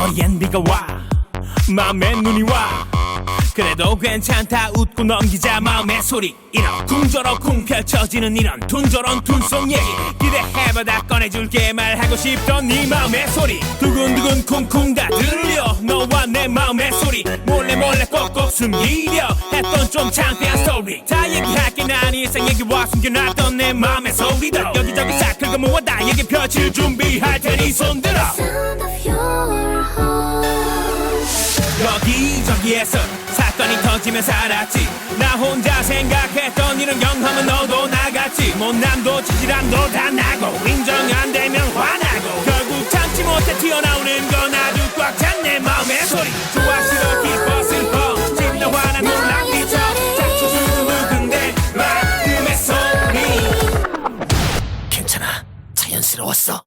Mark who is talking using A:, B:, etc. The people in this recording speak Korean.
A: 머리엔 비가 와 마음에 눈이 와 그래도 괜찮다 웃고 넘기자 마음의 소리 이런 쿵저럭쿵 펼쳐지는 이런 둔저런 둔속 얘기 기대해봐다 꺼내줄게 말하고 싶던 네 마음의 소리 두근두근 쿵쿵 다 들려 너와 내 마음의 소리 몰래 꼭꼭 숨기려 했던 좀 창피한 스토리 다 얘기할게 난 일상 얘기와 숨겨놨던 내 마음의 소리도 여기저기 싹 긁어 모아 다 얘기 펼칠 준비할 테니 손들어
B: Sound of your heart.
A: 여기저기에서 사건이 터지며 살았지 나 혼자 생각했던 이런 경험은 너도 나갔지 못남도 지질함도 다 나고 인정 안 되면 화나고 결국 참지 못해 튀어나오는 건 아주 꽉 찬 내 마음의 소리 좋아 싫어 기뻐 슬퍼 진짜 화나 놀라 미쳐 자꾸 두근데 마음의 소리 괜찮아 자연스러웠어